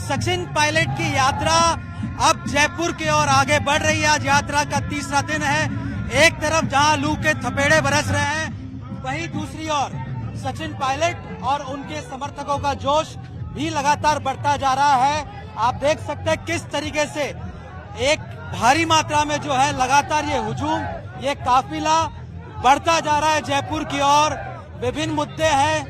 सचिन पायलट की यात्रा अब जयपुर की ओर आगे बढ़ रही है। आज यात्रा का तीसरा दिन है। एक तरफ जहां लू के थपेड़े बरस रहे हैं, वहीं दूसरी ओर सचिन पायलट और उनके समर्थकों का जोश भी लगातार बढ़ता जा रहा है। आप देख सकते हैं किस तरीके से एक भारी मात्रा में जो है लगातार ये हुजूम, ये काफिला बढ़ता जा रहा है जयपुर की ओर। विभिन्न मुद्दे हैं,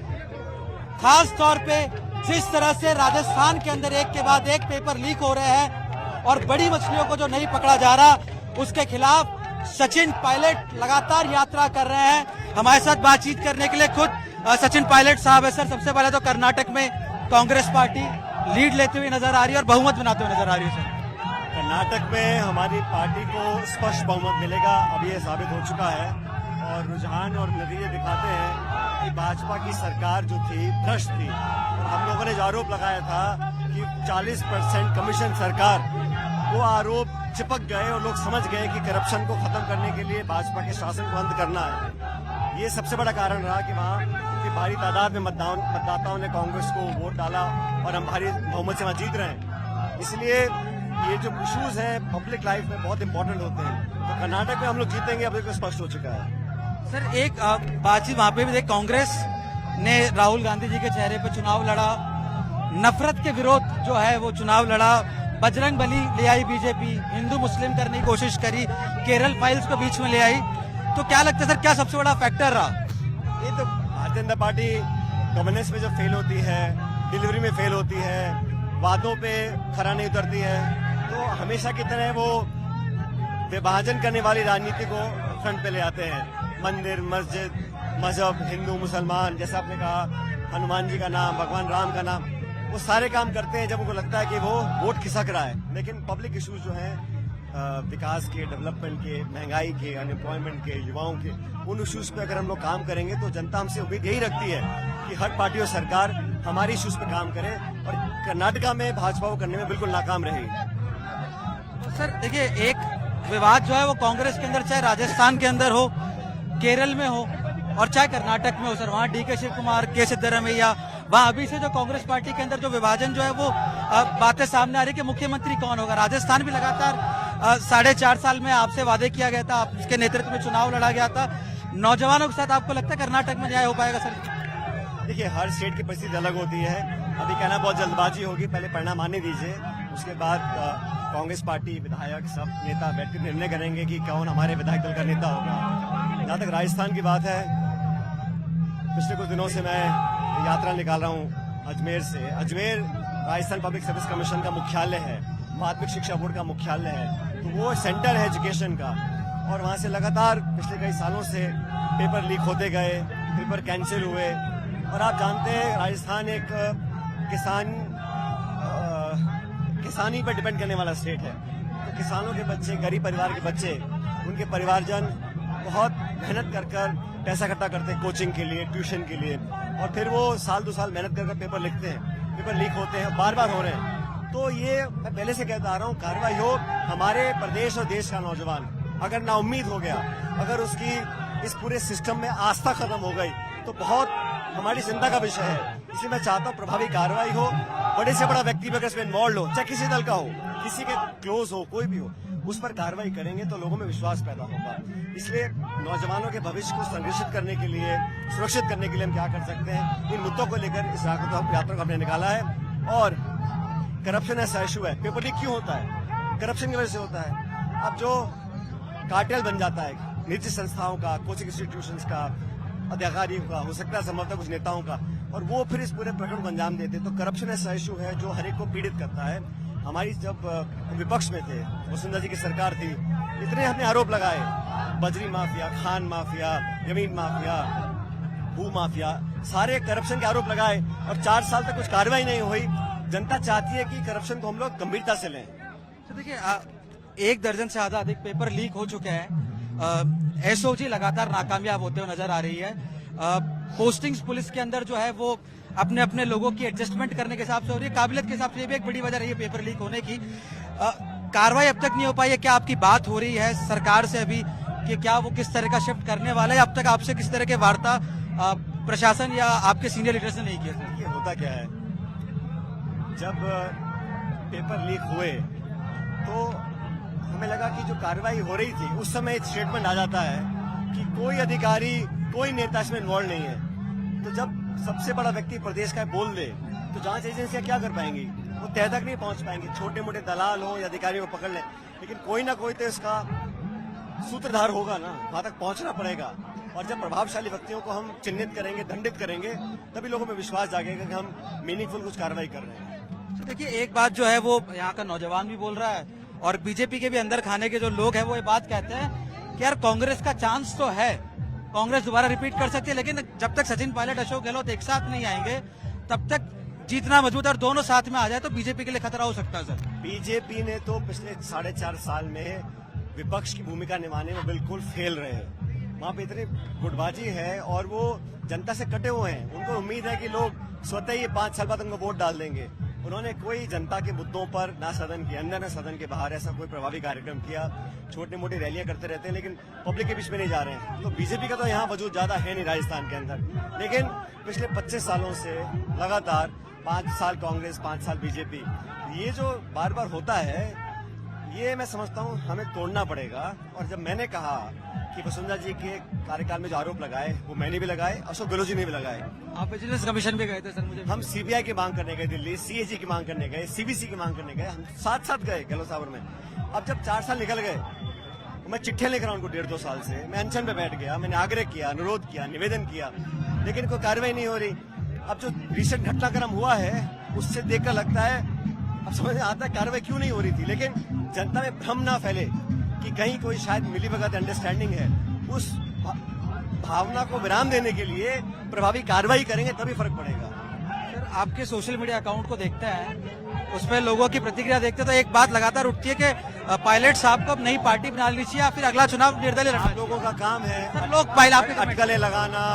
खास तौर पे जिस तरह से राजस्थान के अंदर एक के बाद एक पेपर लीक हो रहे हैं और बड़ी मछलियों को जो नहीं पकड़ा जा रहा, उसके खिलाफ सचिन पायलट लगातार यात्रा कर रहे हैं। हमारे साथ बातचीत करने के लिए खुद सचिन पायलट साहब है। सर, सबसे पहले तो कर्नाटक में कांग्रेस पार्टी लीड लेते हुए नजर आ रही है और बहुमत बनाते हुए नजर आ रही है। सर, कर्नाटक में हमारी पार्टी को स्पष्ट बहुमत मिलेगा, अब ये साबित हो चुका है और रुझान और नतीजे दिखाते हैं कि भाजपा की सरकार जो थी भ्रष्ट थी। और हम लोगों ने जो आरोप लगाया था कि 40% कमीशन सरकार, वो आरोप चिपक गए और लोग समझ गए कि करप्शन को खत्म करने के लिए भाजपा के शासन को अंत करना है। ये सबसे बड़ा कारण रहा कि वहाँ की भारी तादाद में मतदाताओं ने कांग्रेस को वोट डाला और हम भारी बहुमत से वहाँ जीत रहे हैं। इसलिए ये जो इश्यूज हैं पब्लिक लाइफ में बहुत इंपॉर्टेंट होते हैं, तो कर्नाटक में हम लोग जीतेंगे, अब तो स्पष्ट हो चुका है। सर, एक बातचीत वहां पे भी देख, कांग्रेस ने राहुल गांधी जी के चेहरे पर चुनाव लड़ा, नफरत के विरोध जो है वो चुनाव लड़ा, बजरंग बली ले आई बीजेपी, हिंदू मुस्लिम करने की कोशिश करी, केरल फाइल्स को बीच में ले आई। तो क्या लगता है सर, क्या सबसे बड़ा फैक्टर रहा? ये तो भारतीय जनता पार्टी गवर्नेंस में जो फेल होती है, डिलीवरी में फेल होती है, वादों पे खरा नहीं उतरती है, तो हमेशा की तरह वो विभाजन करने वाली राजनीति को फ्रंट पे ले आते हैं। मंदिर, मस्जिद, मजहब, हिंदू मुसलमान, जैसा आपने कहा, हनुमान जी का नाम, भगवान राम का नाम, वो सारे काम करते हैं जब उनको लगता है कि वो वोट खिसक रहा है। लेकिन पब्लिक इश्यूज जो हैं विकास के, डेवलपमेंट के, महंगाई के, अनएम्प्लॉयमेंट के, युवाओं के, उन इश्यूज पे अगर हम लोग काम करेंगे तो जनता हमसे उम्मीद यही रखती है कि हर पार्टी और सरकार हमारी इश्यूज पे काम करे, और कर्नाटका में भाजपा को करने में बिल्कुल नाकाम रही। तो सर देखिए, एक विवाद जो है वो कांग्रेस के अंदर, चाहे राजस्थान के अंदर हो, केरल में हो और चाहे कर्नाटक में हो, सर वहाँ DK शिव कुमार, के सिद्धरमैया, वहाँ अभी से जो कांग्रेस पार्टी के अंदर जो विभाजन जो है वो बातें सामने आ रही कि मुख्यमंत्री कौन होगा। राजस्थान भी लगातार 4.5 साल में आपसे वादे किया गया था, आपके नेतृत्व में चुनाव लड़ा गया था। नौजवानों के साथ आपको लगता है कर्नाटक में न्याय हो पाएगा सर? देखिए, हर स्टेट की परिस्थिति अलग होती है, अभी कहना बहुत जल्दबाजी होगी, पहले परिणाम आने दीजिए, उसके बाद कांग्रेस पार्टी, विधायक, सब नेता बैठकर निर्णय करेंगे कि कौन हमारे विधायक दल का नेता होगा। जहाँ तक राजस्थान की बात है, पिछले कुछ दिनों से मैं यात्रा निकाल रहा हूँ अजमेर से। Ajmer Rajasthan public service commission का मुख्यालय है, माध्यमिक शिक्षा बोर्ड का मुख्यालय है, तो वो सेंटर है एजुकेशन का, और वहाँ से लगातार पिछले कई सालों से पेपर लीक होते गए, पेपर कैंसिल हुए। और आप जानते हैं राजस्थान एक किसानी पर डिपेंड करने वाला स्टेट है, तो किसानों के बच्चे, गरीब परिवार के बच्चे, उनके परिवारजन बहुत मेहनत कर पैसा इकट्ठा करते हैं कोचिंग के लिए, ट्यूशन के लिए, और फिर वो साल 2 साल मेहनत कर पेपर लिखते हैं, पेपर लीक होते हैं, बार बार हो रहे हैं। तो ये मैं पहले से कहता आ रहा हूँ, कार्रवाई हो। हमारे प्रदेश और देश का नौजवान अगर नाउम्मीद हो गया, अगर उसकी इस पूरे सिस्टम में आस्था खत्म हो गई, तो बहुत हमारी चिंता का विषय है। इसलिए मैं चाहता हूँ प्रभावी कार्रवाई हो, बड़े से बड़ा व्यक्ति भी अगर इसमें इन्वॉल्व हो, चाहे किसी दल का हो, किसी के क्लोज हो, कोई भी हो, उस पर कार्रवाई करेंगे तो लोगों में विश्वास पैदा होगा। इसलिए नौजवानों के भविष्य को संरक्षित करने के लिए, सुरक्षित करने के लिए हम क्या कर सकते हैं, इन मुद्दों को लेकर इस यात्रा को हमने निकाला है। और करप्शन ऐसा इशू है, पेपर लीक क्यों होता है? करप्शन की वजह से होता है। अब जो कार्टेल बन जाता है निजी संस्थाओं का, कोचिंग इंस्टीट्यूशंस का, अधिकारियों का, हो सकता है संभवतः कुछ नेताओं का, और वो फिर इस पूरे प्रकरण को अंजाम देते हैं। तो करप्शन ऐसा इशू है जो हर एक को पीड़ित करता है। हमारी जब विपक्ष में थे, वसुंधरा जी की सरकार थी, इतने हमने आरोप लगाए, बजरी माफिया, खान माफिया, जमीन माफिया, भू माफिया, सारे करप्शन के आरोप लगाए, और 4 साल तक कुछ कार्रवाई नहीं हुई। जनता चाहती है कि करप्शन को हम लोग गंभीरता से लें। तो देखिए, 1 दर्जन से ज्यादा अधिक पेपर लीक हो चुके हैं। SOG लगातार नाकामयाब होते हुए नजर आ रही है। पोस्टिंग्स पुलिस के अंदर जो है वो अपने अपने लोगों की एडजस्टमेंट करने के हिसाब से हो रही है, काबिलियत के हिसाब से ये भी एक बड़ी वजह रही है पेपर लीक होने की। कार्रवाई अब तक नहीं हो पाई है। क्या आपकी बात हो रही है सरकार से अभी कि क्या वो किस तरह का शिफ्ट करने वाला है? अब तक आपसे किस तरह के वार्ता प्रशासन या आपके सीनियर लीडर्स ने नहीं किया? ये होता क्या है, जब पेपर लीक हुए तो हमें लगा कि जो कार्रवाई हो रही थी उस समय एक स्टेटमेंट आ जाता है कि कोई अधिकारी कोई नेता इसमें इन्वॉल्व नहीं है। तो जब सबसे बड़ा व्यक्ति प्रदेश का बोल दे तो जांच एजेंसियां क्या कर पाएंगी, वो तह तक नहीं पहुंच पाएंगी। छोटे मोटे दलाल हो या अधिकारियों को पकड़ लें, लेकिन कोई ना कोई तो इसका सूत्रधार होगा ना, वहां तक पहुंचना पड़ेगा। और जब प्रभावशाली व्यक्तियों को हम चिन्हित करेंगे, दंडित करेंगे, तभी लोगों में विश्वास जागेगा कि हम मीनिंगफुल कुछ कार्रवाई कर रहे हैं। तो देखिए, एक बात जो है वो यहाँ का नौजवान भी बोल रहा है और बीजेपी के भी अंदर खाने के जो लोग हैं वो ये बात कहते हैं कि यार कांग्रेस का चांस तो है, कांग्रेस दोबारा रिपीट कर सकती है, लेकिन जब तक सचिन पायलट, अशोक गहलोत एक साथ नहीं आएंगे तब तक जीतना मजबूत, और दोनों साथ में आ जाए तो बीजेपी के लिए खतरा हो सकता है। सर, बीजेपी ने तो पिछले 4.5 साल में विपक्ष की भूमिका निभाने में बिल्कुल फेल रहे हैं। वहाँ पे इतनी गुटबाजी है और वो जनता से कटे हुए हैं। उनको उम्मीद है कि लोग स्वतः ही 5 साल बाद उनको वोट डाल देंगे। उन्होंने कोई जनता के मुद्दों पर ना सदन के अंदर ना सदन के बाहर ऐसा कोई प्रभावी कार्यक्रम किया। छोटी मोटी रैलियां करते रहते हैं लेकिन पब्लिक के बीच में नहीं जा रहे हैं। तो बीजेपी का तो यहाँ वजूद ज्यादा है नहीं राजस्थान के अंदर, लेकिन पिछले 25 सालों से लगातार 5 साल कांग्रेस, 5 साल बीजेपी, ये जो बार बार होता है ये मैं समझता हूँ हमें तोड़ना पड़ेगा। और जब मैंने कहा कि वसुंधरा जी के कार्यकाल में जो आरोप लगाए वो मैंने भी लगाए, अशोक गहलोत जी ने भी लगाए। आप विजिलेंस कमीशन भी गए थे सर? मुझे हम सीबीआई की मांग करने गए दिल्ली, सीएजी की मांग करने गए, सीबीसी की मांग करने गए, हम साथ साथ गए गहलोत साहब में। अब जब 4 साल निकल गए, मैं चिट्ठियां लिख रहा हूँ उनको 1.5-2 साल से, मैं अनशन पे बैठ गया, मैंने आग्रह किया, अनुरोध किया, निवेदन किया, लेकिन कोई कार्रवाई नहीं हो रही। अब जो रिसेंट घटनाक्रम हुआ है उससे देखकर लगता है, अब समझ में आता है कार्रवाई क्यों नहीं हो रही थी। लेकिन जनता में भ्रम ना फैले कि कहीं कोई शायद मिलीभगत अंडरस्टैंडिंग है, उस भावना को विराम देने के लिए प्रभावी कार्रवाई करेंगे तभी फर्क पड़ेगा। सर, आपके सोशल मीडिया अकाउंट को देखते हैं, उसमें लोगों की प्रतिक्रिया देखते हैं तो एक बात लगातार उठती है कि पायलट साहब को अब नई पार्टी बना ली चाहिए या फिर अगला चुनाव निर्दलीय लड़ना। लोगों का काम है सर, लोग पहले आपके अटकलें लगाना,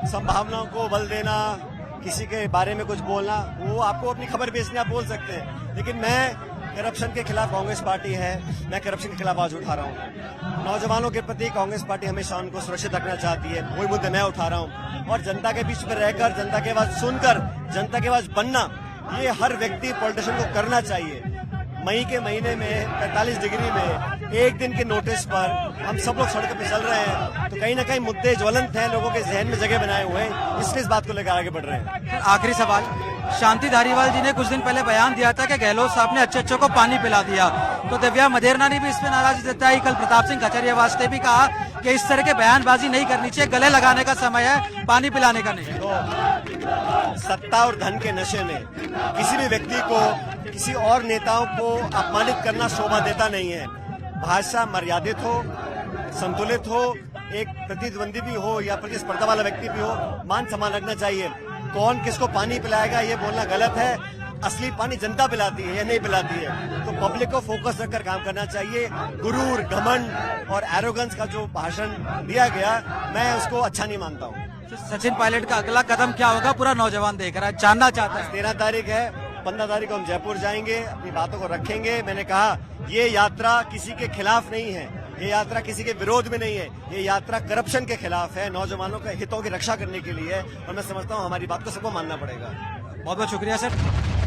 संभावनाओं को बल देना, किसी के बारे में कुछ बोलना, वो आपको अपनी खबर बेचने आप बोल सकते हैं, लेकिन मैं करप्शन के खिलाफ, कांग्रेस पार्टी है, मैं करप्शन के खिलाफ आवाज उठा रहा हूँ। नौजवानों के प्रति कांग्रेस पार्टी हमेशा उनको सुरक्षित रखना चाहती है, वही मुद्दे मैं उठा रहा हूँ। और जनता के बीच में रहकर, जनता की आवाज सुनकर, जनता की आवाज बनना, ये हर व्यक्ति पॉलिटिशियन को करना चाहिए। मई के महीने में 45 डिग्री में एक दिन के नोटिस पर हम सब लोग सड़क पे चल रहे हैं, तो कहीं ना कहीं मुद्दे ज्वलंत हैं, लोगों के जहन में जगह बनाए हुए हैं, इसलिए इस बात को लेकर आगे बढ़ रहे हैं। आखिरी सवाल, शांति धारीवाल जी ने कुछ दिन पहले बयान दिया था कि गहलोत साहब ने अच्छे को पानी पिला दिया, तो दिव्या मदेरना ने भी इसमें नाराजगी जताई। कल प्रताप सिंह खचरियावास ने भी कहा कि इस तरह के बयानबाजी नहीं करनी चाहिए, गले लगाने का समय है, पानी पिलाने का नहीं। तो सत्ता और धन के नशे में किसी भी व्यक्ति को, किसी और नेताओं को अपमानित करना शोभा देता नहीं है। भाषा मर्यादित हो, संतुलित हो, एक प्रतिद्वंदी भी हो या प्रतिस्पर्धा वाला व्यक्ति भी हो, मान सम्मान रखना चाहिए। कौन किसको पानी पिलाएगा ये बोलना गलत है। असली पानी जनता पिलाती है या नहीं पिलाती है, तो पब्लिक को फोकस रखकर काम करना चाहिए। गुरूर, घमंड और एरोगेंस का जो भाषण दिया गया, मैं उसको अच्छा नहीं मानता हूँ। सचिन पायलट का अगला कदम क्या होगा, पूरा नौजवान देख रहा है, जानना चाहता है। 13 तारीख है, 15 तारीख को हम जयपुर जाएंगे, अपनी बातों को रखेंगे। मैंने कहा ये यात्रा किसी के खिलाफ नहीं है, ये यात्रा किसी के विरोध में नहीं है, ये यात्रा करप्शन के खिलाफ है, नौजवानों के हितों की रक्षा करने के लिए है। और मैं समझता हूँ हमारी बात को सबको मानना पड़ेगा। बहुत बहुत शुक्रिया सर।